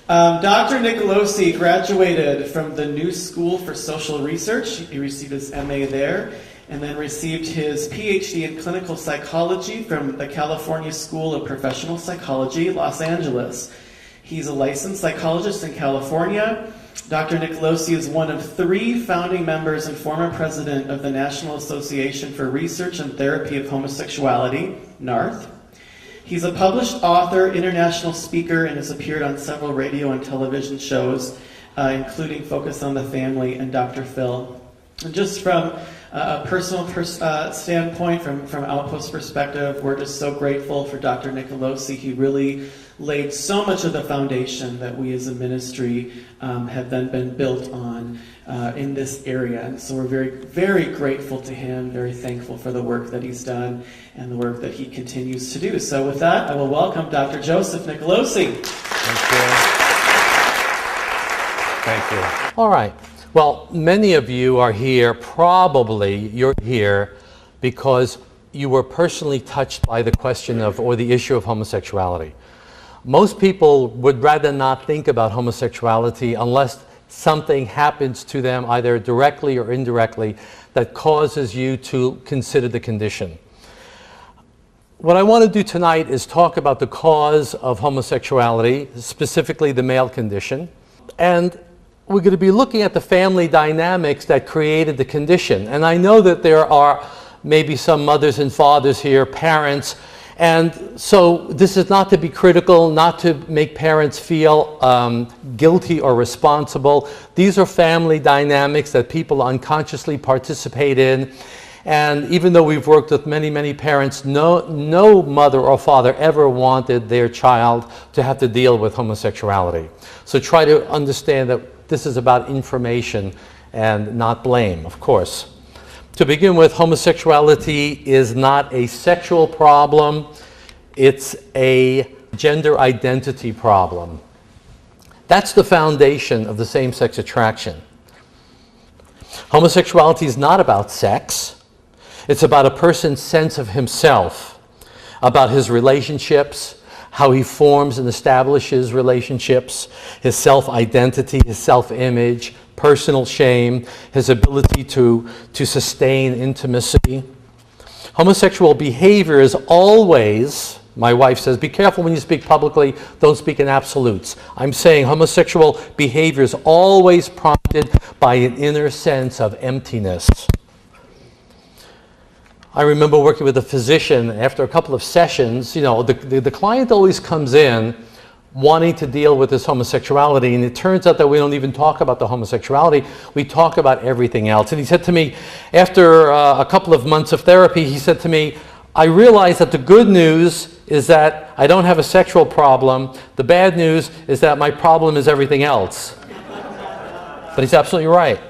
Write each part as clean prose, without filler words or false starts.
Dr. Nicolosi graduated from the New School for Social Research. He received his MA there, and then received his PhD in clinical psychology from the California School of Professional Psychology, Los Angeles. He's a licensed psychologist in California. Dr. Nicolosi is one of 3 founding members and former president of the National Association for Research and Therapy of Homosexuality, NARTH. He's a published author, international speaker, and has appeared on several radio and television shows, including Focus on the Family and Dr. Phil. And just from a personal standpoint, from Outpost perspective, we're just so grateful for Dr. Nicolosi. He really laid so much of the foundation that we as a ministry have then been built on in this area. And so we're very, very grateful to him, very thankful for the work that he's done and the work that he continues to do. So with that, I will welcome Dr. Joseph Nicolosi. Thank you. Thank you. All right. Well, many of you are here, probably you're here because you were personally touched by the question of, or the issue of homosexuality. Most people would rather not think about homosexuality unless something happens to them, either directly or indirectly, that causes you to consider the condition. What I want to do tonight is talk about the cause of homosexuality, specifically the male condition, and we're going to be looking at the family dynamics that created the condition. And I know that there are maybe some mothers and fathers here, parents, and so this is not to be critical, not to make parents feel guilty or responsible. These are family dynamics that people unconsciously participate in. And even though we've worked with many, many parents, no mother or father ever wanted their child to have to deal with homosexuality. So try to understand that this is about information and not blame, of course. To begin with, homosexuality is not a sexual problem, it's a gender identity problem. That's the foundation of the same-sex attraction. Homosexuality is not about sex. It's about a person's sense of himself, about his relationships, how he forms and establishes relationships, his self-identity, his self-image, personal shame, his ability to sustain intimacy. Homosexual behavior is always, my wife says, be careful when you speak publicly, don't speak in absolutes. I'm saying homosexual behavior is always prompted by an inner sense of emptiness. I remember working with a physician after a couple of sessions, you know, the client always comes in wanting to deal with this homosexuality, and it turns out that we don't even talk about the homosexuality, we talk about everything else. And he said to me, after a couple of months of therapy, he said to me, I realized that the good news is that I don't have a sexual problem, the bad news is that my problem is everything else. But he's absolutely right.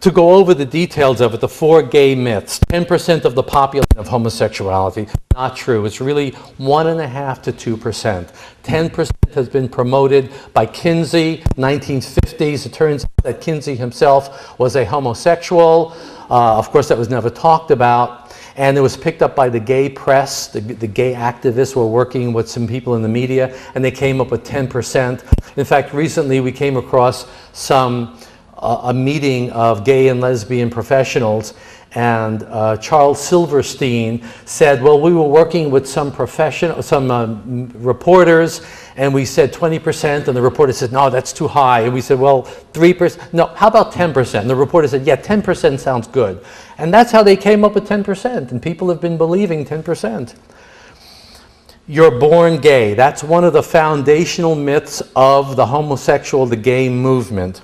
To go over the details of it, the 4 gay myths, 10% of the population of homosexuality, not true. It's really 1.5% to 2%. 10% has been promoted by Kinsey, 1950s. It turns out that Kinsey himself was a homosexual. Of course, that was never talked about. And it was picked up by the gay press. The gay activists were working with some people in the media, and they came up with 10%. In fact, recently we came across a meeting of gay and lesbian professionals, and Charles Silverstein said, well, we were working with some reporters, and we said 20%, and the reporter said, no, that's too high. And we said, well, 3%, no, how about 10%? And the reporter said, yeah, 10% sounds good. And that's how they came up with 10%, and people have been believing 10%. You're born gay. That's one of the foundational myths of the homosexual, the gay movement.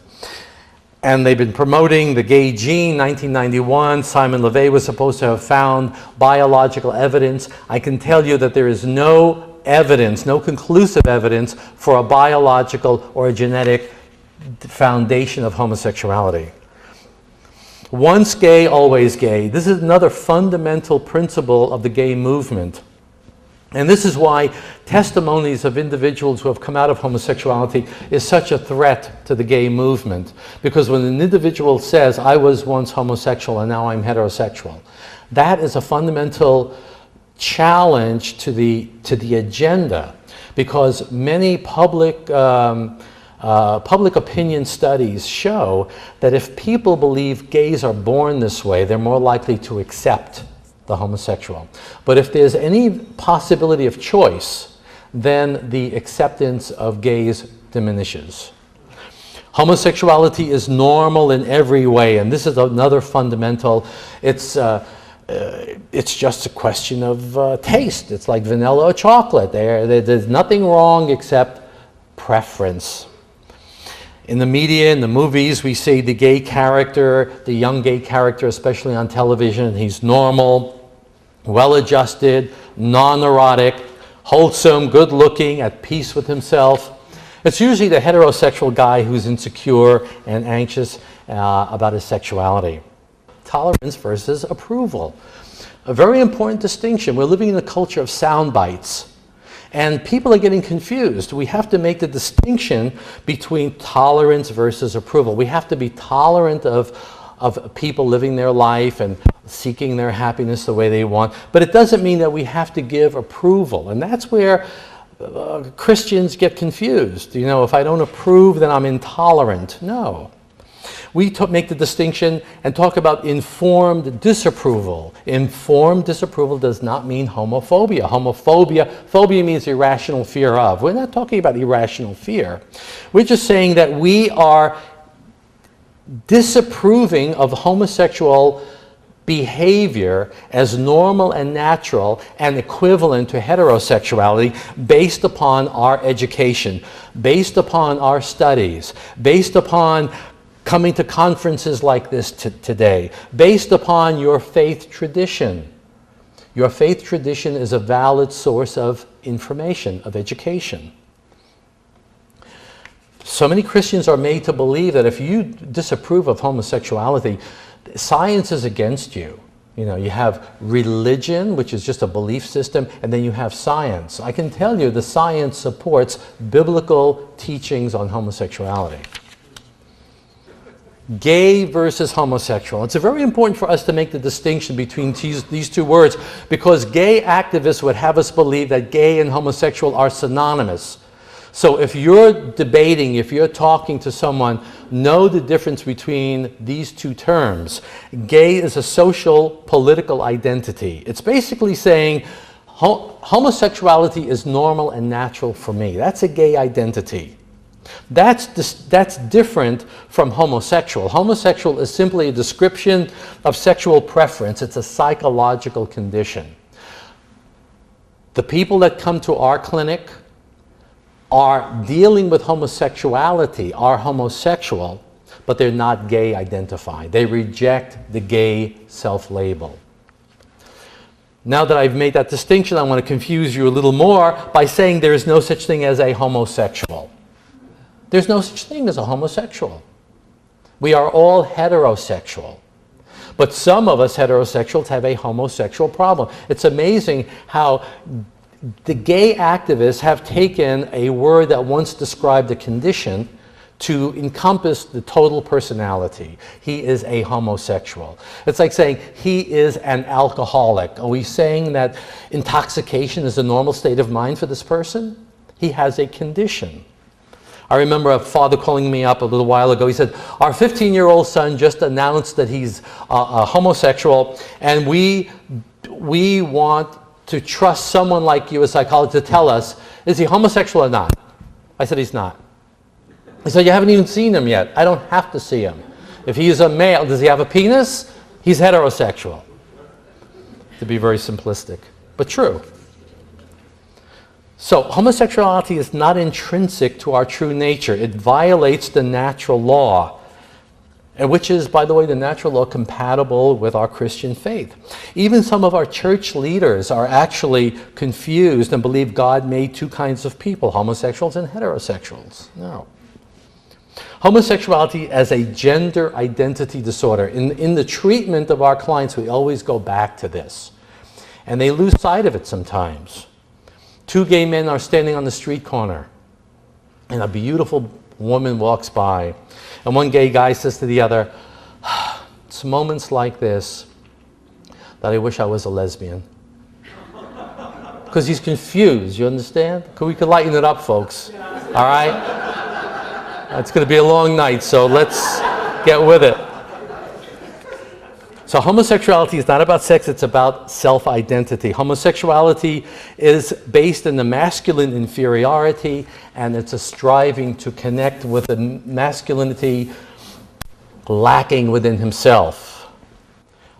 And they've been promoting the gay gene. 1991, Simon LeVay was supposed to have found biological evidence. I can tell you that there is no evidence, no conclusive evidence for a biological or a genetic foundation of homosexuality. Once gay, always gay. This is another fundamental principle of the gay movement. And this is why testimonies of individuals who have come out of homosexuality is such a threat to the gay movement. Because when an individual says, I was once homosexual and now I'm heterosexual, that is a fundamental challenge to the agenda, because many public opinion studies show that if people believe gays are born this way, they're more likely to accept the homosexual. But if there's any possibility of choice, then the acceptance of gays diminishes. Homosexuality is normal in every way, and this is another fundamental. It's just a question of taste. It's like vanilla or chocolate. There's nothing wrong except preference. In the media, in the movies, we see the gay character, the young gay character, especially on television. He's normal, well-adjusted, non-neurotic, wholesome, good-looking, at peace with himself. It's usually the heterosexual guy who's insecure and anxious about his sexuality. Tolerance versus approval. A very important distinction. We're living in a culture of sound bites. And people are getting confused. We have to make the distinction between tolerance versus approval. We have to be tolerant of people living their life and seeking their happiness the way they want. But it doesn't mean that we have to give approval. And that's where Christians get confused. You know, if I don't approve, then I'm intolerant. No. We make the distinction and talk about informed disapproval. Informed disapproval does not mean homophobia. Phobia means irrational fear of. We're not talking about irrational fear. We're just saying that we are disapproving of homosexual behavior as normal and natural and equivalent to heterosexuality based upon our education, based upon our studies, based upon coming to conferences like this today, based upon your faith tradition. Your faith tradition is a valid source of information, of education. So many Christians are made to believe that if you disapprove of homosexuality, science is against you. You know, you have religion, which is just a belief system, and then you have science. I can tell you the science supports biblical teachings on homosexuality. Gay versus homosexual. It's very important for us to make the distinction between these two words, because gay activists would have us believe that gay and homosexual are synonymous. So if you're debating, if you're talking to someone, know the difference between these two terms. Gay is a social, political identity. It's basically saying homosexuality is normal and natural for me. That's a gay identity. That's different from homosexual. Homosexual is simply a description of sexual preference. It's a psychological condition. The people that come to our clinic are dealing with homosexuality, are homosexual, but they're not gay identified. They reject the gay self-label. Now that I've made that distinction, I want to confuse you a little more by saying there is no such thing as a homosexual. There's no such thing as a homosexual. We are all heterosexual. But some of us heterosexuals have a homosexual problem. It's amazing how the gay activists have taken a word that once described a condition to encompass the total personality. He is a homosexual. It's like saying he is an alcoholic. Are we saying that intoxication is a normal state of mind for this person? He has a condition. I remember a father calling me up a little while ago. He said, our 15-year-old son just announced that he's a homosexual, and we want to trust someone like you, a psychologist, to tell us, is he homosexual or not? I said, he's not. He said, you haven't even seen him yet. I don't have to see him. If he is a male, does he have a penis? He's heterosexual. To be very simplistic, but true. So homosexuality is not intrinsic to our true nature. It violates the natural law, and which is, by the way, the natural law compatible with our Christian faith. Even some of our church leaders are actually confused and believe God made two kinds of people, homosexuals and heterosexuals. No. Homosexuality as a gender identity disorder. In the treatment of our clients, we always go back to this. And they lose sight of it sometimes. Two gay men are standing on the street corner, and a beautiful woman walks by. And one gay guy says to the other, it's moments like this that I wish I was a lesbian. Because he's confused, you understand? We could lighten it up, folks. All right? It's going to be a long night, so let's get with it. So homosexuality is not about sex, it's about self-identity. Homosexuality is based in the masculine inferiority, and it's a striving to connect with a masculinity lacking within himself.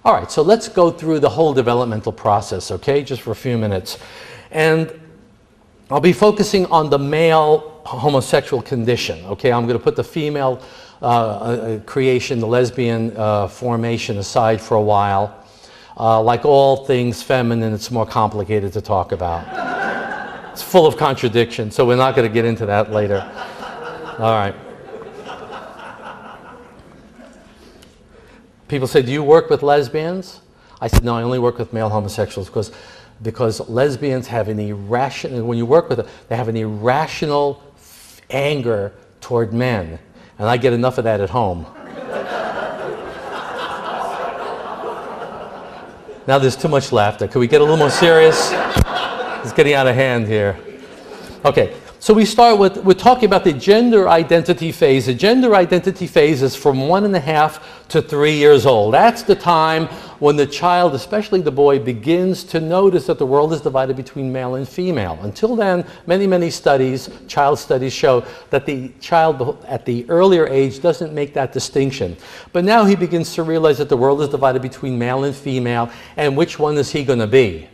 All right, so let's go through the whole developmental process, okay, just for a few minutes. And I'll be focusing on the male homosexual condition, okay? I'm going to put the female creation, the lesbian formation aside for a while. Like all things feminine, it's more complicated to talk about. It's full of contradictions, so we're not going to get into that later. All right. People say, do you work with lesbians? I said, no, I only work with male homosexuals because lesbians have an irrational, when you work with them, they have an irrational anger toward men. And I get enough of that at home. Now there's too much laughter. Could we get a little more serious? It's getting out of hand here. Okay, so we start with, we're talking about the gender identity phase. The gender identity phase is from 1.5 to 3 years old. That's the time when the child, especially the boy, begins to notice that the world is divided between male and female. Until then, many studies, child studies, show that the child at the earlier age doesn't make that distinction. But now he begins to realize that the world is divided between male and female, and which one is he going to be?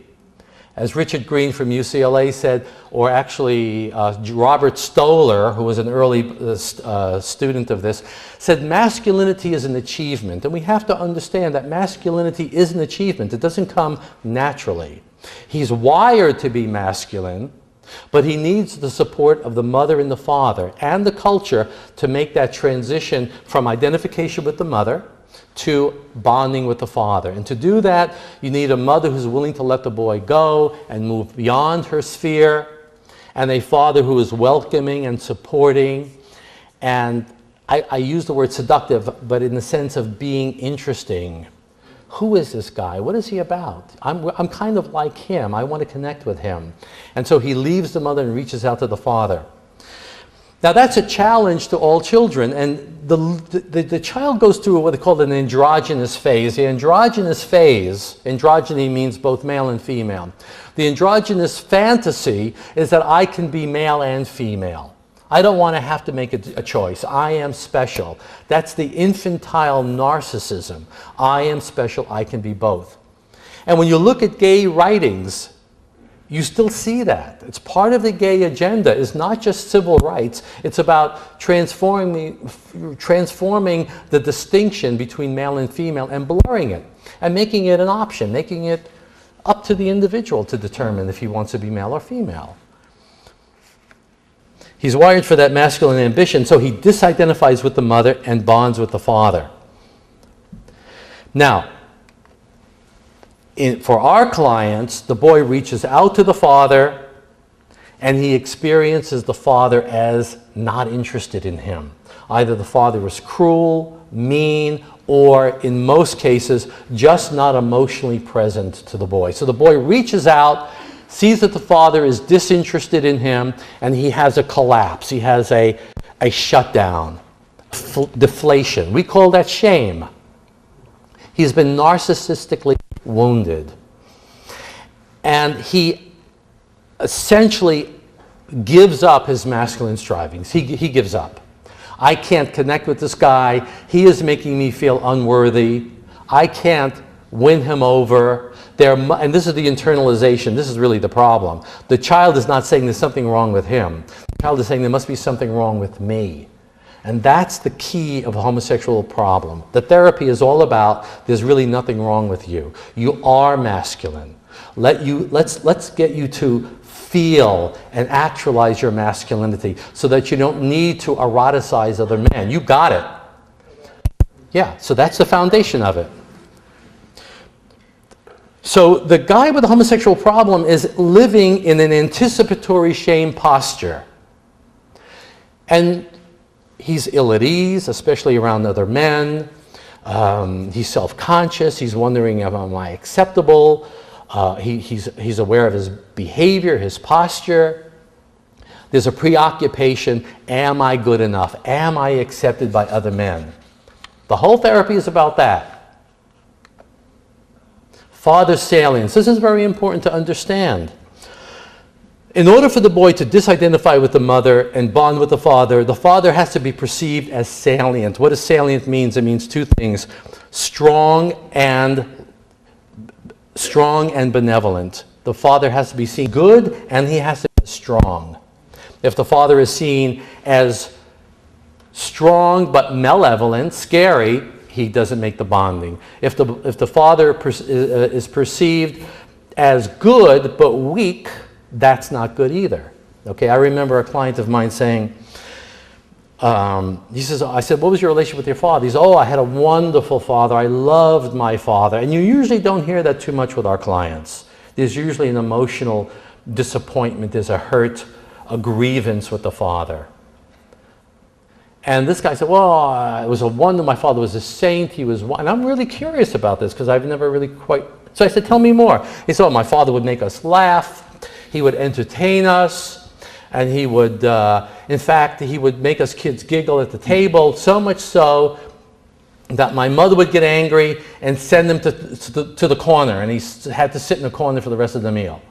As Richard Green from UCLA said, or actually Robert Stoller, who was an early student of this, said masculinity is an achievement. And we have to understand that masculinity is an achievement. It doesn't come naturally. He's wired to be masculine, but he needs the support of the mother and the father and the culture to make that transition from identification with the mother to bonding with the father. And to do that, you need a mother who's willing to let the boy go and move beyond her sphere, and a father who is welcoming and supporting. And I use the word seductive, but in the sense of being interesting. Who is this guy? What is he about? I'm kind of like him. I want to connect with him. And so he leaves the mother and reaches out to the father. Now that's a challenge to all children, and the child goes through what they call an androgynous phase. The androgynous phase, androgyny means both male and female. The androgynous fantasy is that I can be male and female. I don't want to have to make a choice. I am special. That's the infantile narcissism. I am special, I can be both. And when you look at gay writings, you still see that. It's part of the gay agenda. It's not just civil rights. It's about transforming the distinction between male and female and blurring it and making it an option, making it up to the individual to determine if he wants to be male or female. He's wired for that masculine ambition, so he disidentifies with the mother and bonds with the father. Now, for our clients, the boy reaches out to the father and he experiences the father as not interested in him. Either the father is cruel, mean, or in most cases, just not emotionally present to the boy. So the boy reaches out, sees that the father is disinterested in him, and he has a collapse. He has a shutdown, deflation. We call that shame. He's been narcissistically wounded. And he essentially gives up his masculine strivings. He gives up. I can't connect with this guy. He is making me feel unworthy. I can't win him over. And this is the internalization. This is really the problem. The child is not saying there's something wrong with him. The child is saying there must be something wrong with me. And that's the key of a homosexual problem. The therapy is all about there's really nothing wrong with you. You are masculine. Let's get you to feel and actualize your masculinity so that you don't need to eroticize other men. You got it. Yeah, so that's the foundation of it. So the guy with the homosexual problem is living in an anticipatory shame posture. And he's ill at ease, especially around other men. He's self-conscious. He's wondering, am I acceptable? He's aware of his behavior, his posture. There's a preoccupation. Am I good enough? Am I accepted by other men? The whole therapy is about that. Father salience. This is very important to understand. In order for the boy to disidentify with the mother and bond with the father has to be perceived as salient. What does salient means? It means two things: strong and benevolent. The father has to be seen good, and he has to be strong. If the father is seen as strong but malevolent, scary, he doesn't make the bonding. If the father is perceived as good but weak, that's not good either. Okay, I remember a client of mine saying, he says, I said, what was your relationship with your father? He says, oh, I had a wonderful father. I loved my father. And you usually don't hear that too much with our clients. There's usually an emotional disappointment. There's a hurt, a grievance with the father. And this guy said, well, it was a wonder. My father was a saint. He was one. And I'm really curious about this because I've never really quite... So I said, tell me more. He said, well, my father would make us laugh. He would entertain us. And he would, in fact, he would make us kids giggle at the table, so much so that my mother would get angry and send him to the corner. And he had to sit in the corner for the rest of the meal.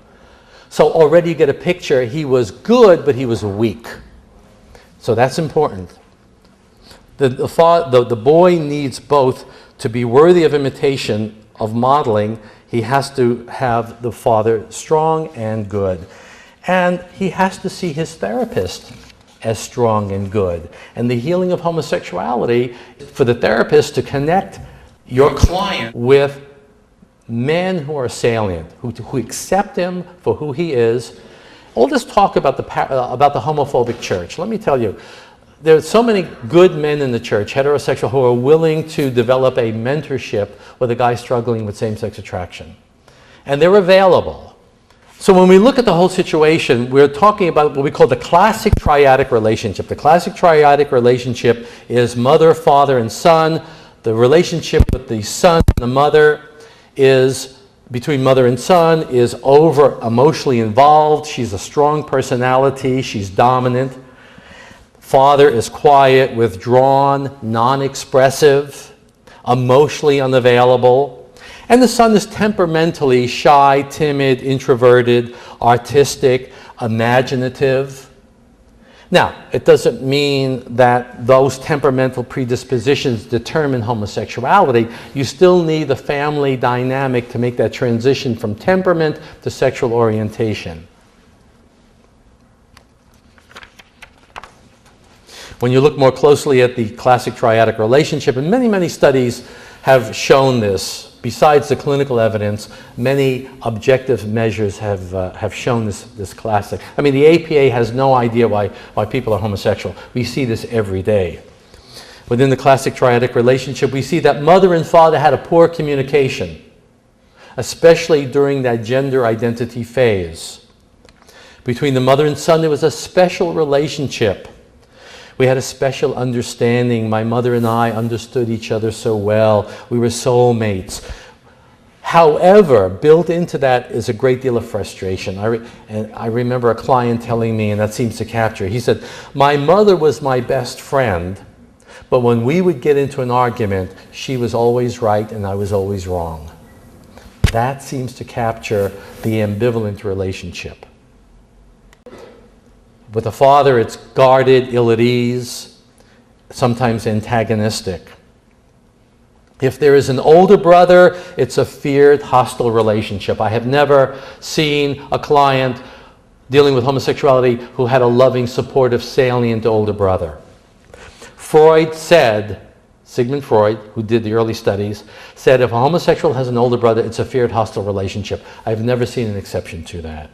So already you get a picture. He was good, but he was weak. So that's important. The boy needs both to be worthy of imitation, of modeling. He has to have the father strong and good. And he has to see his therapist as strong and good. And the healing of homosexuality, for the therapist to connect your client with men who are salient, who accept him for who he is. All this talk about the homophobic church. Let me tell you, there are so many good men in the church, heterosexual, who are willing to develop a mentorship with a guy struggling with same-sex attraction. And they're available. So when we look at the whole situation, we're talking about what we call the classic triadic relationship. The classic triadic relationship is mother, father, and son. The relationship with the son and the mother is, between mother and son, is over emotionally involved. She's a strong personality. She's dominant. Father is quiet, withdrawn, non-expressive, emotionally unavailable. And the son is temperamentally shy, timid, introverted, artistic, imaginative. Now, it doesn't mean that those temperamental predispositions determine homosexuality. You still need the family dynamic to make that transition from temperament to sexual orientation. When you look more closely at the classic triadic relationship, and many, many studies have shown this. Besides the clinical evidence, many objective measures have shown this classic. I mean, the APA has no idea why people are homosexual. We see this every day. Within the classic triadic relationship, we see that mother and father had a poor communication, especially during that gender identity phase. Between the mother and son, there was a special relationship. We had a special understanding. My mother and I understood each other so well. We were soulmates. However, built into that is a great deal of frustration. I remember a client telling me, and that seems to capture, he said, my mother was my best friend, but when we would get into an argument, she was always right and I was always wrong. That seems to capture the ambivalent relationship. With the father, it's guarded, ill at ease, sometimes antagonistic. If there is an older brother, it's a feared, hostile relationship. I have never seen a client dealing with homosexuality who had a loving, supportive, salient older brother. Freud said, Sigmund Freud, who did the early studies, said if a homosexual has an older brother, it's a feared, hostile relationship. I've never seen an exception to that.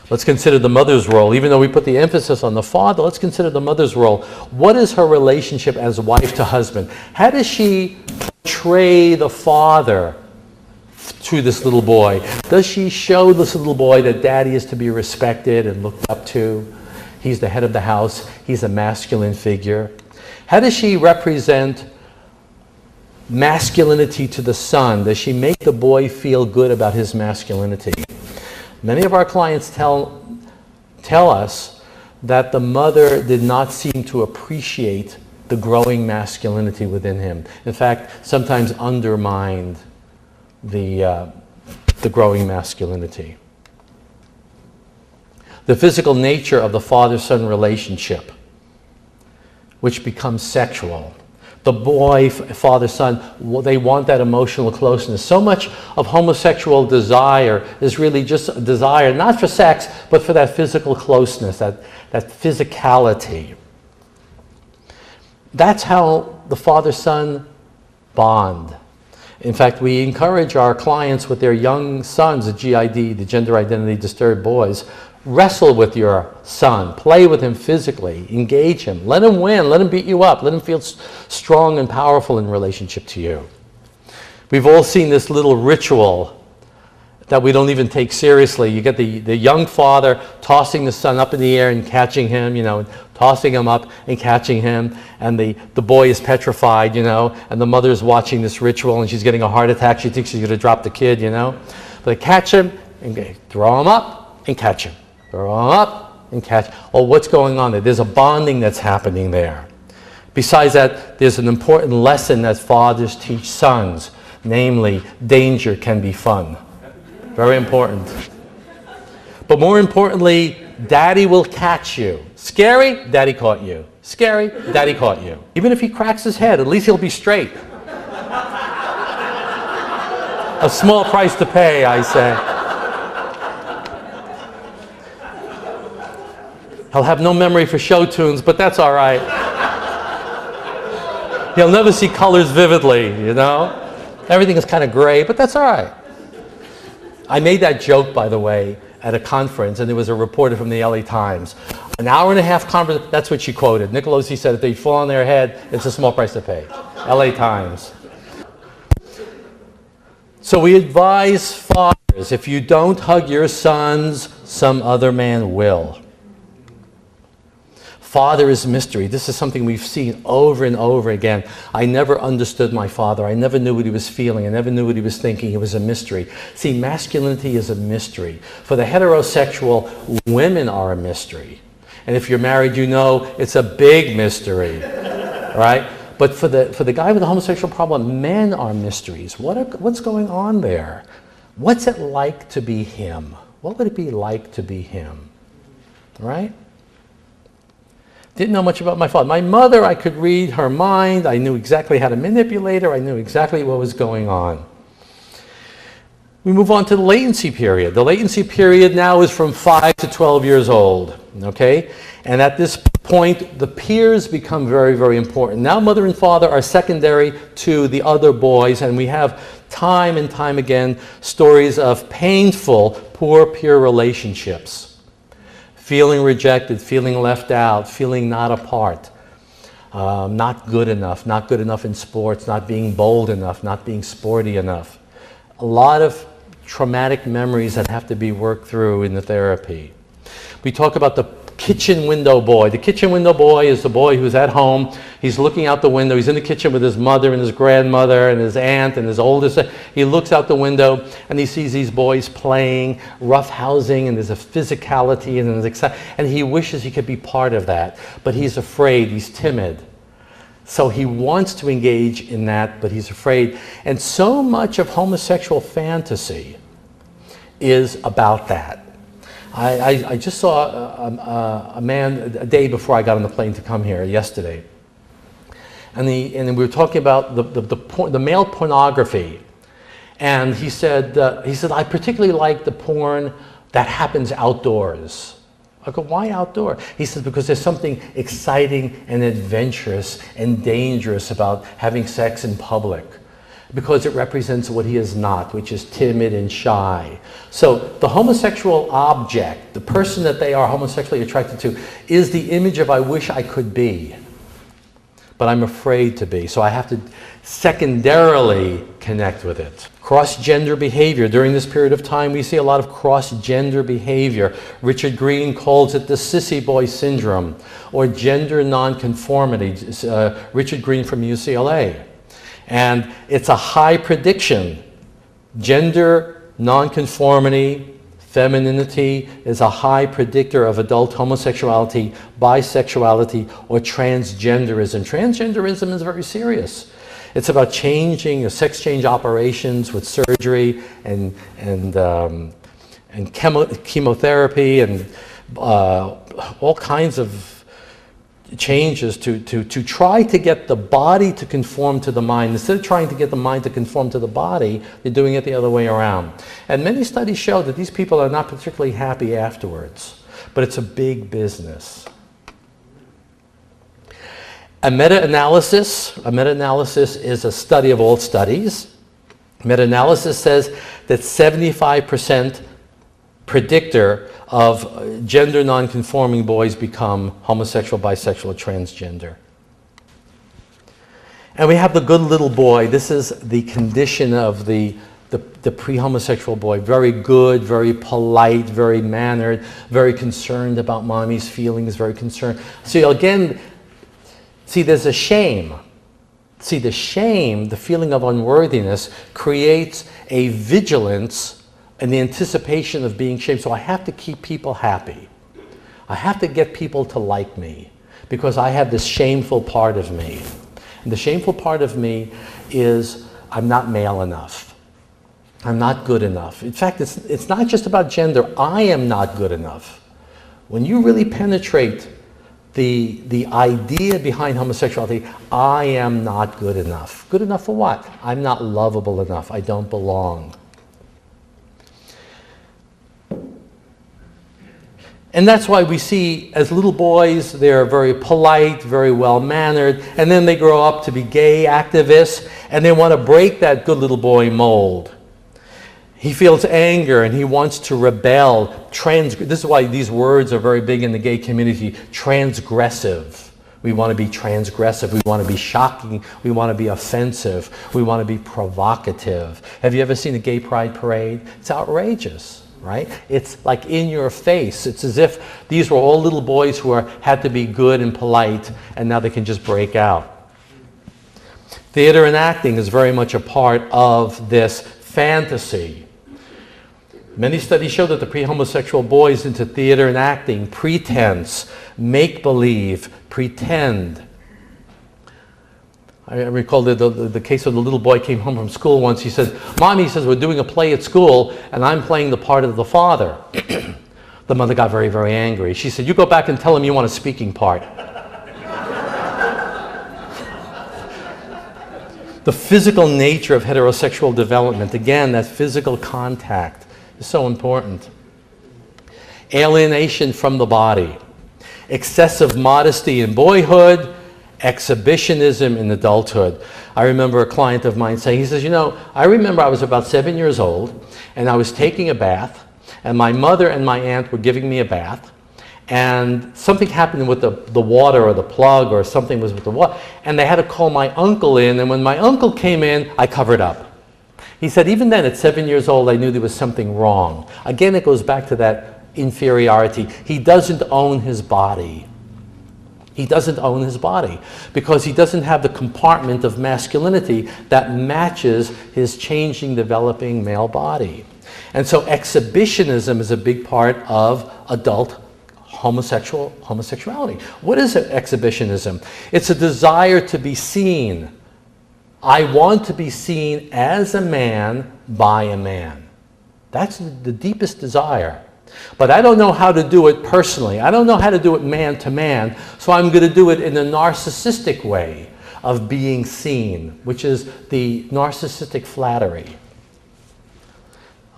Let's consider the mother's role. Even though we put the emphasis on the father, let's consider the mother's role. What is her relationship as wife to husband? How does she portray the father to this little boy? Does she show this little boy that daddy is to be respected and looked up to? He's the head of the house. He's a masculine figure. How does she represent masculinity to the son? Does she make the boy feel good about his masculinity? Many of our clients tell us that the mother did not seem to appreciate the growing masculinity within him. In fact, sometimes undermined the growing masculinity. The physical nature of the father-son relationship, which becomes sexual. The boy, father-son, they want that emotional closeness. So much of homosexual desire is really just a desire, not for sex, but for that physical closeness, that physicality. That's how the father-son bond. In fact, we encourage our clients with their young sons, the GID, the gender identity disturbed boys, wrestle with your son, play with him physically, engage him, let him win, let him beat you up, let him feel strong and powerful in relationship to you. We've all seen this little ritual that we don't even take seriously. You get the young father tossing the son up in the air and catching him, tossing him up and catching him, and the boy is petrified, and the mother's watching this ritual and she's getting a heart attack. She thinks she's going to drop the kid, But they catch him and throw him up and catch him. Throw him up and catch. Oh, what's going on there? There's a bonding that's happening there. Besides that, there's an important lesson that fathers teach sons, namely, danger can be fun. Very important. But more importantly, daddy will catch you. Scary? Daddy caught you. Scary? Daddy caught you. Even if he cracks his head, at least he'll be straight. A small price to pay, I say. He'll have no memory for show tunes, but that's all right. He'll never see colors vividly, Everything is kind of gray, but that's all right. I made that joke, by the way, at a conference, and there was a reporter from the LA Times. An hour and a half conversation, that's what she quoted. Nicolosi said, if they fall on their head, it's a small price to pay. LA Times. So we advise fathers, if you don't hug your sons, some other man will. Father is mystery. This is something we've seen over and over again. I never understood my father. I never knew what he was feeling. I never knew what he was thinking. It was a mystery. See, masculinity is a mystery. For the heterosexual, women are a mystery. And if you're married, it's a big mystery, right? But for the guy with the homosexual problem, men are mysteries. What's going on there? What's it like to be him? What would it be like to be him? Right? Didn't know much about my father. My mother, I could read her mind. I knew exactly how to manipulate her. I knew exactly what was going on. We move on to the latency period. The latency period now is from 5 to 12 years old, okay? And at this point, the peers become very, very important. Now mother and father are secondary to the other boys, and we have time and time again stories of painful, poor peer relationships. Feeling rejected, feeling left out, feeling not a part, not good enough in sports, not being bold enough, not being sporty enough. A lot of traumatic memories that have to be worked through in the therapy. We talk about the kitchen window boy. The kitchen window boy is the boy who's at home. He's looking out the window. He's in the kitchen with his mother and his grandmother and his aunt and his oldest. He looks out the window and he sees these boys playing, roughhousing, and there's a physicality and he wishes he could be part of that. But he's afraid. He's timid. So he wants to engage in that, but he's afraid. And so much of homosexual fantasy is about that. I just saw a man a day before I got on the plane to come here yesterday, and we were talking about the male pornography, and he said I particularly like the porn that happens outdoors. I go, why outdoor? He says, because there's something exciting and adventurous and dangerous about having sex in public. Because it represents what he is not, which is timid and shy. So the homosexual object, the person that they are homosexually attracted to, is the image of I wish I could be, but I'm afraid to be. So I have to secondarily connect with it. Cross-gender behavior. During this period of time, we see a lot of cross-gender behavior. Richard Green calls it the sissy boy syndrome, or gender nonconformity. Richard Green from UCLA. And it's a high prediction. Gender nonconformity, femininity is a high predictor of adult homosexuality, bisexuality, or transgenderism. Transgenderism is very serious. It's about changing sex change operations with surgery and chemotherapy and all kinds of changes to try to get the body to conform to the mind. Instead of trying to get the mind to conform to the body, they're doing it the other way around. And many studies show that these people are not particularly happy afterwards, but it's a big business. A meta-analysis is a study of all studies. Meta-analysis says that 75% predictor of gender non-conforming boys become homosexual, bisexual, or transgender. And we have the good little boy. This is the condition of the pre-homosexual boy. Very good, very polite, very mannered, very concerned about mommy's feelings, very concerned. So again, see, there's a shame. See, the shame, the feeling of unworthiness, creates a vigilance and the anticipation of being shamed. So I have to keep people happy. I have to get people to like me because I have this shameful part of me. And the shameful part of me is I'm not male enough. I'm not good enough. In fact, it's not just about gender. I am not good enough. When you really penetrate the idea behind homosexuality, I am not good enough. Good enough for what? I'm not lovable enough. I don't belong. And that's why we see, as little boys, they're very polite, very well-mannered, and then they grow up to be gay activists, and they want to break that good little boy mold. He feels anger, and he wants to rebel. This is why these words are very big in the gay community. Transgressive. We want to be transgressive. We want to be shocking. We want to be offensive. We want to be provocative. Have you ever seen a gay pride parade? It's outrageous. Right? It's like in your face. It's as if these were all little boys who had to be good and polite, and now they can just break out. Theater and acting is very much a part of this fantasy. Many studies show that the pre-homosexual boys into theater and acting, pretense, make-believe, pretend. I recall the case of the little boy came home from school once. He says, Mommy, he says, we're doing a play at school, and I'm playing the part of the father. The mother got very, very angry. She said, you go back and tell him you want a speaking part. The physical nature of heterosexual development, again, that physical contact is so important. Alienation from the body. Excessive modesty in boyhood. Exhibitionism in adulthood. I remember a client of mine saying, he says, you know, I remember I was about 7 years old and I was taking a bath and my mother and my aunt were giving me a bath and something happened with the water or the plug or something was with the water and they had to call my uncle in, and when my uncle came in, I covered up. He said, even then at 7 years old, I knew there was something wrong. Again, it goes back to that inferiority. He doesn't own his body. He doesn't own his body because he doesn't have the compartment of masculinity that matches his changing, developing male body. And so exhibitionism is a big part of adult homosexuality. What is exhibitionism? It's a desire to be seen. I want to be seen as a man by a man. That's the deepest desire. But I don't know how to do it personally. I don't know how to do it man to man, so I'm going to do it in a narcissistic way of being seen, which is the narcissistic flattery.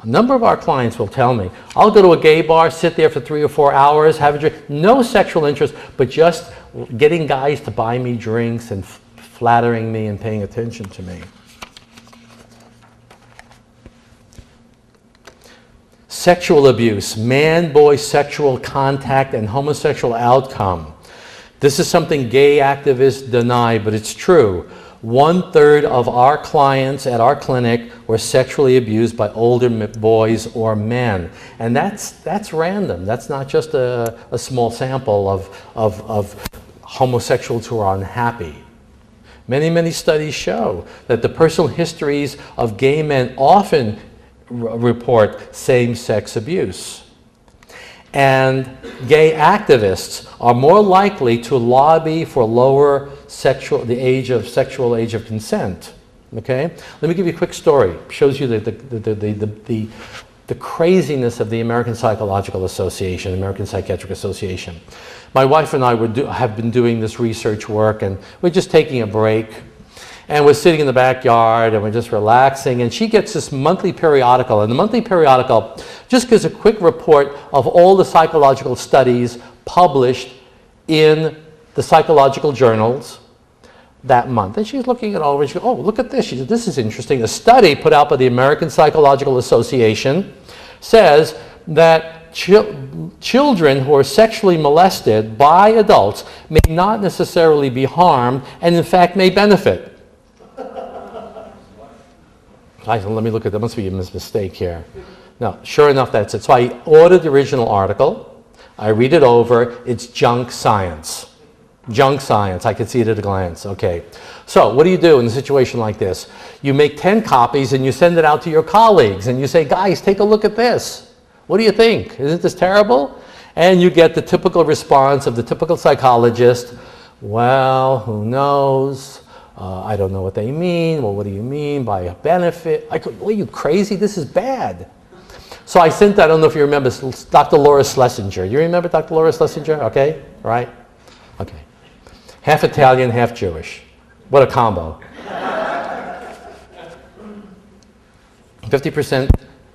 A number of our clients will tell me, I'll go to a gay bar, sit there for 3 or 4 hours, have a drink, no sexual interest, but just getting guys to buy me drinks and flattering me and paying attention to me. Sexual abuse, man-boy sexual contact and homosexual outcome. This is something gay activists deny, but it's true. 1/3 of our clients at our clinic were sexually abused by older boys or men. And that's random. That's not just a small sample of homosexuals who are unhappy. Many, many studies show that the personal histories of gay men often report same-sex abuse. And gay activists are more likely to lobby for lower sexual age of consent. Okay? Let me give you a quick story. Shows you the craziness of the American Psychological Association, American Psychiatric Association. My wife and I have been doing this research work, and we're just taking a break. And we're sitting in the backyard, and we're just relaxing. And she gets this monthly periodical. And the monthly periodical just gives a quick report of all the psychological studies published in the psychological journals that month. And she's looking it over, and she goes, oh, look at this. She said, this is interesting. A study put out by the American Psychological Association says that children who are sexually molested by adults may not necessarily be harmed, and in fact may benefit. Let me look at that. There must be a mistake here. No, sure enough, that's it. So I ordered the original article. I read it over. It's junk science. Junk science. I could see it at a glance. Okay. So what do you do in a situation like this? You make 10 copies and you send it out to your colleagues and you say, guys, take a look at this. What do you think? Isn't this terrible? And you get the typical response of the typical psychologist. Well, who knows? I don't know what they mean. Well, what do you mean by a benefit? Are you crazy? This is bad. So I sent that, I don't know if you remember, Dr. Laura Schlesinger. You remember Dr. Laura Schlesinger? Okay, right? Okay. Half Italian, half Jewish. What a combo. 50%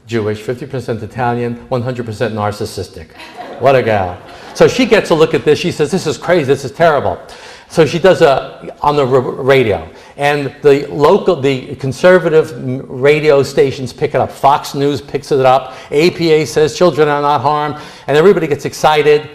Jewish, 50% Italian, 100% narcissistic. What a gal. So she gets a look at this. She says, this is crazy. This is terrible. So she does on the radio. And the conservative radio stations pick it up. Fox News picks it up. APA says children are not harmed. And everybody gets excited.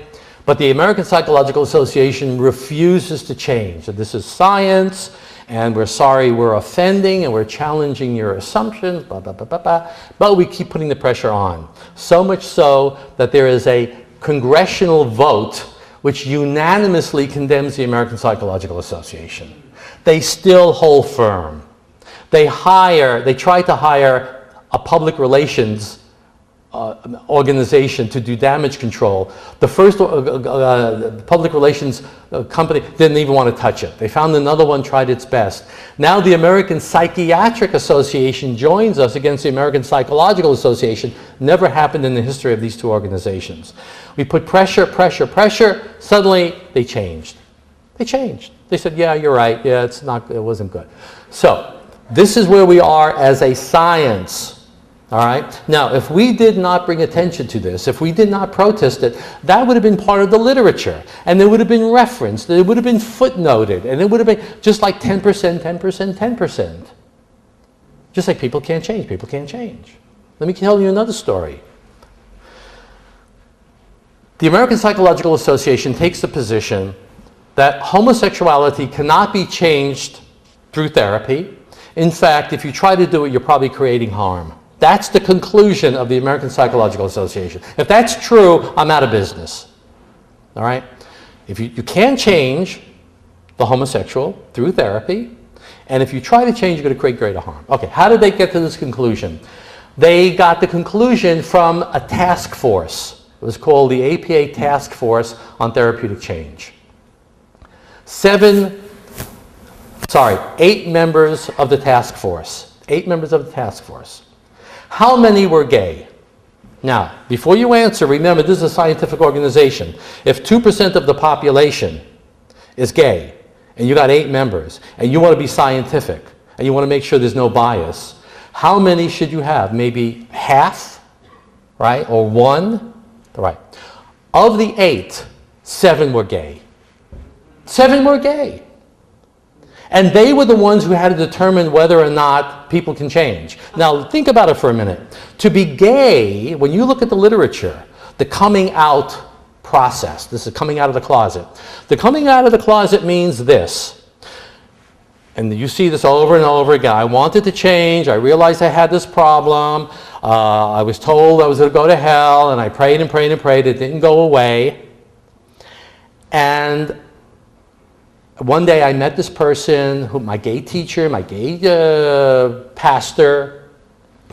But the American Psychological Association refuses to change. That this is science. And we're sorry we're offending, and we're challenging your assumptions, blah, blah, blah, blah, blah. But we keep putting the pressure on. So much so that there is a congressional vote which unanimously condemns the American Psychological Association. They still hold firm. They try to hire a public relations organization to do damage control. The first public relations company didn't even want to touch it. They found another one, tried its best. Now the American Psychiatric Association joins us against the American Psychological Association. Never happened in the history of these two organizations. We put pressure, pressure, pressure. Suddenly they changed. They changed. They said, yeah, you're right. Yeah, it wasn't good. So this is where we are as a science. All right. Now, if we did not bring attention to this, if we did not protest it, that would have been part of the literature, and it would have been referenced, it would have been footnoted, and it would have been just like 10%, 10%, 10%. Just like people can't change. People can't change. Let me tell you another story. The American Psychological Association takes the position that homosexuality cannot be changed through therapy. In fact, if you try to do it, you're probably creating harm. That's the conclusion of the American Psychological Association. If that's true, I'm out of business. All right? If you can change the homosexual through therapy, and if you try to change, you're going to create greater harm. Okay, how did they get to this conclusion? They got the conclusion from a task force. It was called the APA Task Force on Therapeutic Change. 8 members of the task force. 8 members of the task force. How many were gay? Now, before you answer, remember this is a scientific organization. If 2% of the population is gay, and you got 8 members, and you want to be scientific, and you want to make sure there's no bias, how many should you have? Maybe half, right? Or 1? Right. Of the 8, 7 were gay. 7 were gay. And they were the ones who had to determine whether or not people can change. Now, think about it for a minute. To be gay, when you look at the literature, the coming out process, this is coming out of the closet. The coming out of the closet means this. And you see this over and over again. I wanted to change. I realized I had this problem. I was told I was going to go to hell, and I prayed and prayed and prayed. It didn't go away. And one day I met this person, my gay teacher, my gay pastor,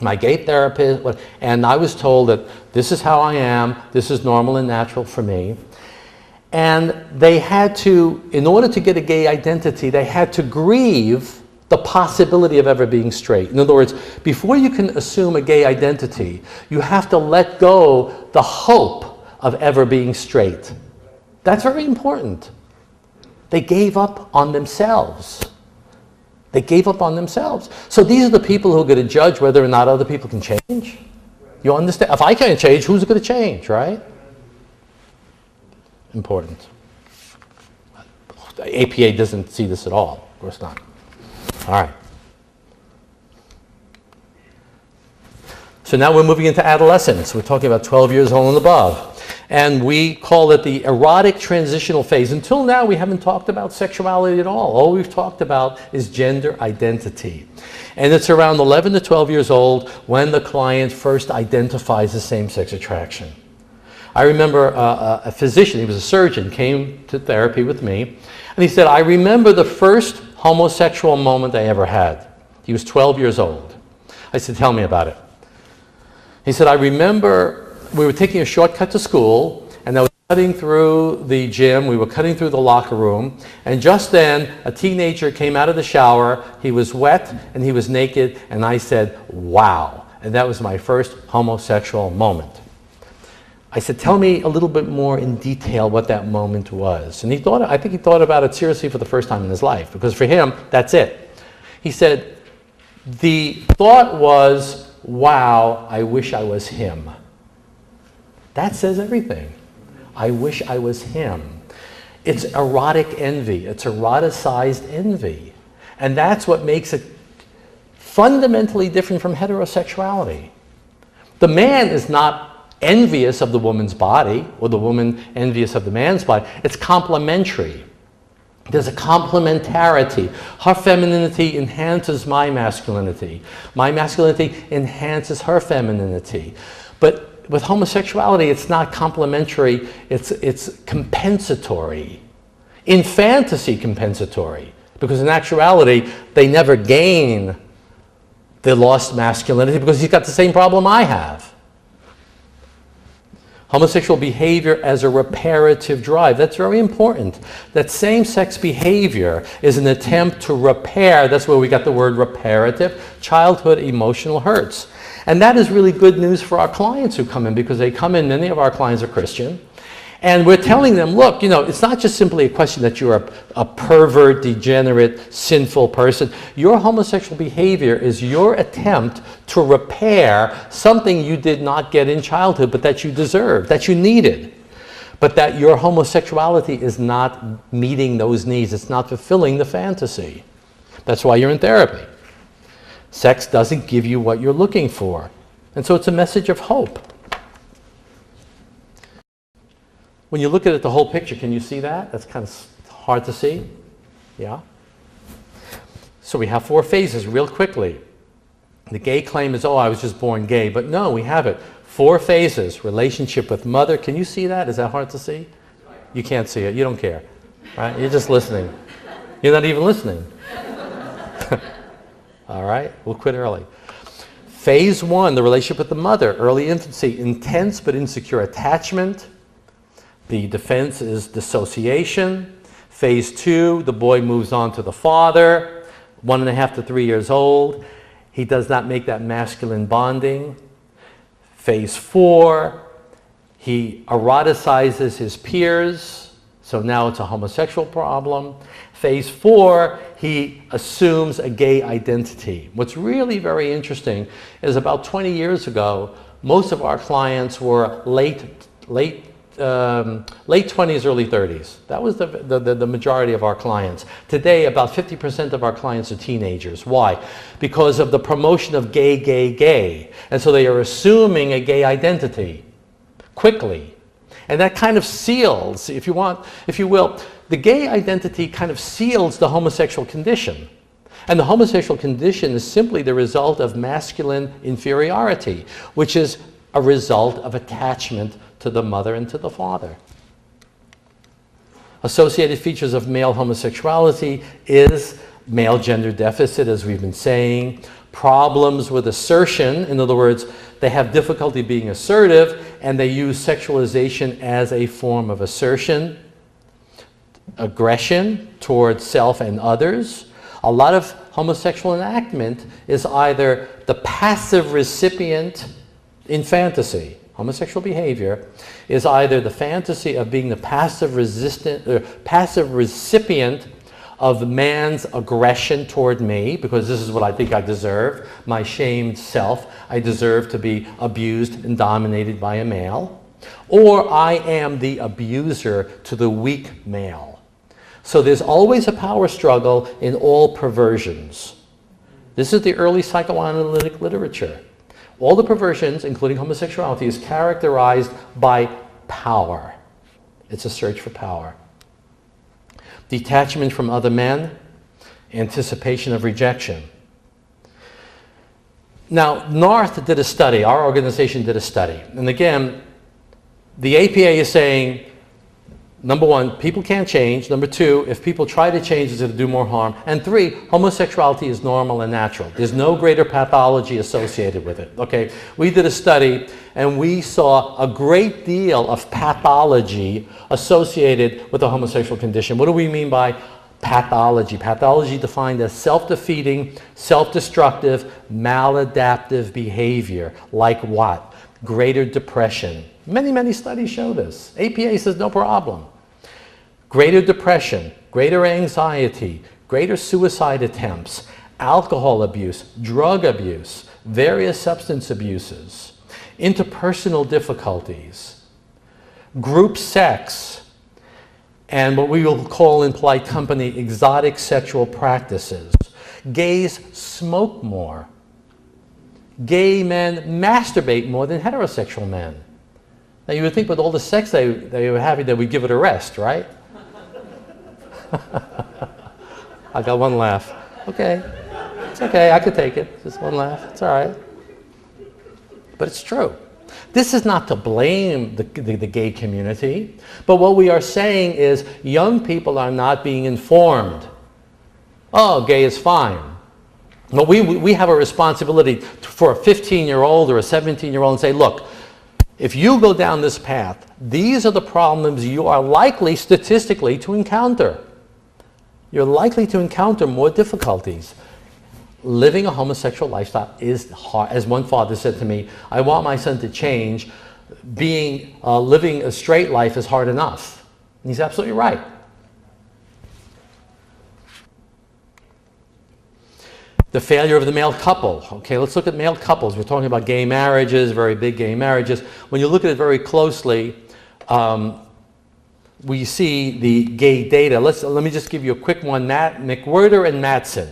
my gay therapist, and I was told that this is how I am, this is normal and natural for me. And they had to, in order to get a gay identity, they had to grieve the possibility of ever being straight. In other words, before you can assume a gay identity, you have to let go the hope of ever being straight. That's very important. They gave up on themselves. They gave up on themselves. So these are the people who are going to judge whether or not other people can change. You understand? If I can't change, who's going to change, right? Important. The APA doesn't see this at all. Of course not. All right. So now we're moving into adolescence. We're talking about 12 years old and above. And we call it the erotic transitional phase. Until now, we haven't talked about sexuality at all. All we've talked about is gender identity. And it's around 11 to 12 years old when the client first identifies as same-sex attraction. I remember a physician, he was a surgeon, came to therapy with me, and he said, I remember the first homosexual moment I ever had. He was 12 years old. I said, tell me about it. He said, I remember we were taking a shortcut to school, and I was cutting through the gym, we were cutting through the locker room, and just then a teenager came out of the shower, he was wet and he was naked, and I said, wow. And that was my first homosexual moment. I said, tell me a little bit more in detail what that moment was. And I think he thought about it seriously for the first time in his life, because for him, that's it. He said, the thought was, wow, I wish I was him. That says everything. I wish I was him. It's erotic envy. It's eroticized envy. And that's what makes it fundamentally different from heterosexuality. The man is not envious of the woman's body or the woman envious of the man's body. It's complementary. There's a complementarity. Her femininity enhances my masculinity. My masculinity enhances her femininity. But with homosexuality, it's not complementary, it's compensatory. In fantasy, compensatory. Because in actuality, they never gain the lost masculinity because he's got the same problem I have. Homosexual behavior as a reparative drive. That's very important. That same-sex behavior is an attempt to repair, that's where we got the word reparative, childhood emotional hurts. And that is really good news for our clients who come in, because they come in, many of our clients are Christian, and we're telling them, look, it's not just simply a question that you're a pervert, degenerate, sinful person. Your homosexual behavior is your attempt to repair something you did not get in childhood, but that you deserved, that you needed. But that your homosexuality is not meeting those needs. It's not fulfilling the fantasy. That's why you're in therapy. Sex doesn't give you what you're looking for. And so it's a message of hope. When you look at it, the whole picture, can you see that? That's kind of hard to see. Yeah? So we have 4 phases real quickly. The gay claim is, oh, I was just born gay. But no, we have it. 4 phases. Relationship with mother. Can you see that? Is that hard to see? You can't see it. You don't care. Right? You're just listening. You're not even listening. All right? We'll quit early. Phase 1, the relationship with the mother. Early infancy. Intense but insecure attachment. The defense is dissociation. Phase 2, the boy moves on to the father, 1.5 to 3 years old. He does not make that masculine bonding. Phase 4, he eroticizes his peers, so now it's a homosexual problem. Phase 4, he assumes a gay identity. What's really very interesting is about 20 years ago, most of our clients were late 20s, early 30s. That was the majority of our clients. Today, about 50% of our clients are teenagers. Why? Because of the promotion of gay, gay, gay. And so they are assuming a gay identity quickly. And that kind of seals, if you will, the gay identity kind of seals the homosexual condition. And the homosexual condition is simply the result of masculine inferiority, which is a result of attachment to the mother and to the father. Associated features of male homosexuality is male gender deficit, as we've been saying, problems with assertion. In other words, they have difficulty being assertive and they use sexualization as a form of assertion, aggression towards self and others. A lot of homosexual enactment is either the passive recipient in fantasy. Homosexual behavior is either the fantasy of being the passive recipient of man's aggression toward me, because this is what I think I deserve, my shamed self. I deserve to be abused and dominated by a male. Or I am the abuser to the weak male. So there's always a power struggle in all perversions. This is the early psychoanalytic literature. All the perversions, including homosexuality, is characterized by power. It's a search for power. Detachment from other men, anticipation of rejection. Now, North did a study, our organization did a study. And again, the APA is saying, number one, people can't change. Number two, if people try to change, it's going to do more harm. And three, homosexuality is normal and natural. There's no greater pathology associated with it. Okay, we did a study and we saw a great deal of pathology associated with the homosexual condition. What do we mean by pathology? Pathology defined as self-defeating, self-destructive, maladaptive behavior. Like what? Greater depression. Many, many studies show this. APA says no problem. Greater depression, greater anxiety, greater suicide attempts, alcohol abuse, drug abuse, various substance abuses, interpersonal difficulties, group sex, and what we will call in polite company exotic sexual practices. Gays smoke more. Gay men masturbate more than heterosexual men. Now you would think with all the sex they were having that we'd give it a rest, right? I got one laugh. Okay, it's okay, I could take it. Just one laugh, it's all right. But it's true. This is not to blame the gay community, but what we are saying is young people are not being informed. Oh, gay is fine. But we have a responsibility for a 15-year-old or a 17-year-old and say, look, if you go down this path, these are the problems you are likely statistically to encounter. You're likely to encounter more difficulties. Living a homosexual lifestyle is hard. As one father said to me, I want my son to change. Living a straight life is hard enough. And he's absolutely right. The failure of the male couple. Okay, let's look at male couples. We're talking about gay marriages, very big gay marriages. When you look at it very closely, we see the gay data. Let me just give you a quick one. McWhirter and Mattson.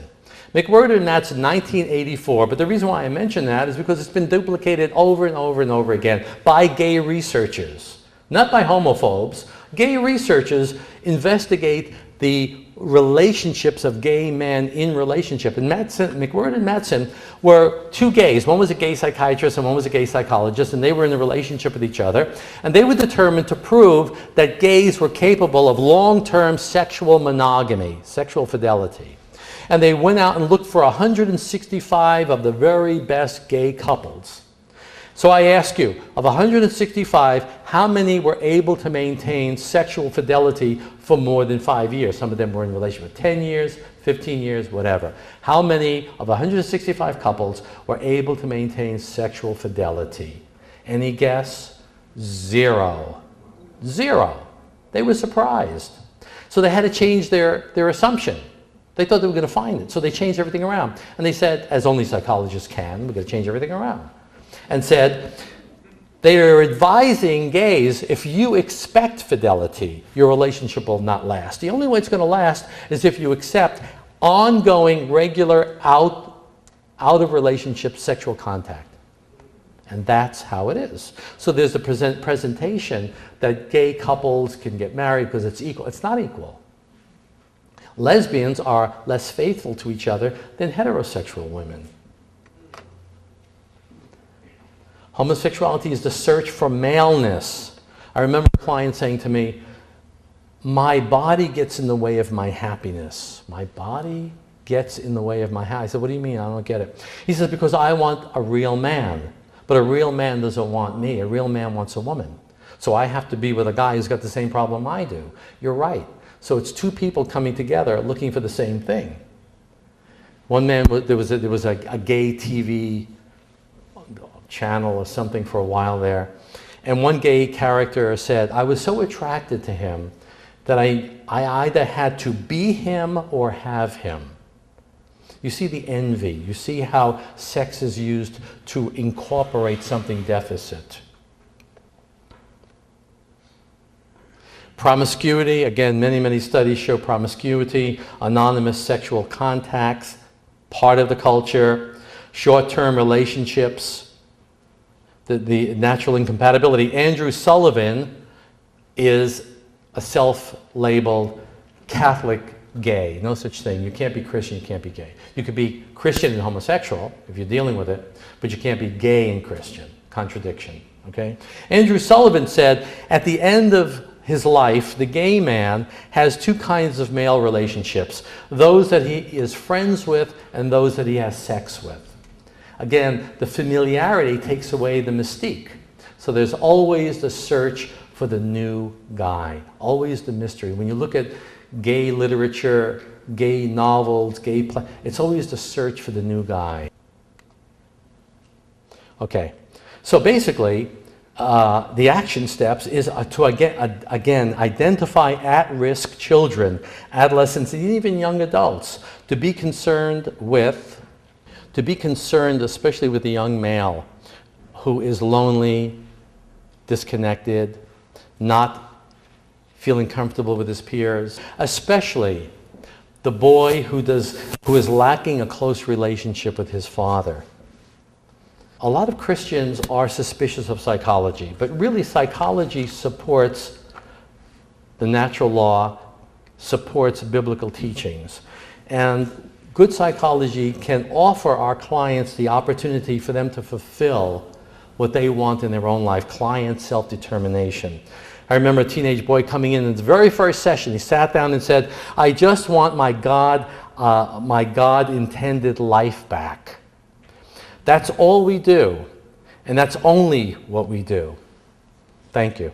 McWhirter and Mattson, 1984. But the reason why I mention that is because it's been duplicated over and over and over again by gay researchers, not by homophobes. Gay researchers investigate the relationships of gay men in relationship. And McWhirter and Mattson were two gays. One was a gay psychiatrist and one was a gay psychologist, and they were in a relationship with each other. And they were determined to prove that gays were capable of long-term sexual monogamy, sexual fidelity. And they went out and looked for 165 of the very best gay couples. So I ask you, of 165, how many were able to maintain sexual fidelity for more than 5 years? Some of them were in relationship for 10 years, 15 years, whatever. How many of 165 couples were able to maintain sexual fidelity? Any guess? Zero. Zero. They were surprised. So they had to change their assumption. They thought they were going to find it, so they changed everything around. And they said, as only psychologists can, we're going to change everything around. And said, they are advising gays, if you expect fidelity, your relationship will not last. The only way it's going to last is if you accept ongoing, regular, out of relationship sexual contact. And that's how it is. So there's a presentation that gay couples can get married because it's equal. It's not equal. Lesbians are less faithful to each other than heterosexual women. Homosexuality is the search for maleness. I remember a client saying to me, my body gets in the way of my happiness. My body gets in the way of my happiness. I said, what do you mean? I don't get it. He says, because I want a real man. But a real man doesn't want me. A real man wants a woman. So I have to be with a guy who's got the same problem I do. You're right. So it's two people coming together looking for the same thing. One man, there was a gay TV channel or something for a while there. And one gay character said, I was so attracted to him that I either had to be him or have him. You see the envy. You see how sex is used to incorporate something deficit. Promiscuity, again, many studies show promiscuity, anonymous sexual contacts, part of the culture, short-term relationships, the natural incompatibility. Andrew Sullivan is a self-labeled Catholic gay. No such thing. You can't be Christian, you can't be gay. You could be Christian and homosexual if you're dealing with it, but you can't be gay and Christian. Contradiction, okay? Andrew Sullivan said, at the end of his life, the gay man has two kinds of male relationships, those that he is friends with and those that he has sex with. Again, the familiarity takes away the mystique. So there's always the search for the new guy, always the mystery. When you look at gay literature, gay novels, it's always the search for the new guy. Okay, so basically, the action steps is to again identify at-risk children, adolescents, and even young adults, to be concerned, especially with the young male who is lonely, disconnected, not feeling comfortable with his peers, especially the boy who is lacking a close relationship with his father. A lot of Christians are suspicious of psychology, but really psychology supports the natural law, supports biblical teachings. And good psychology can offer our clients the opportunity for them to fulfill what they want in their own life, client self-determination. I remember a teenage boy coming in the very first session. He sat down and said, I just want my God-intended life back. That's all we do, and that's only what we do. Thank you.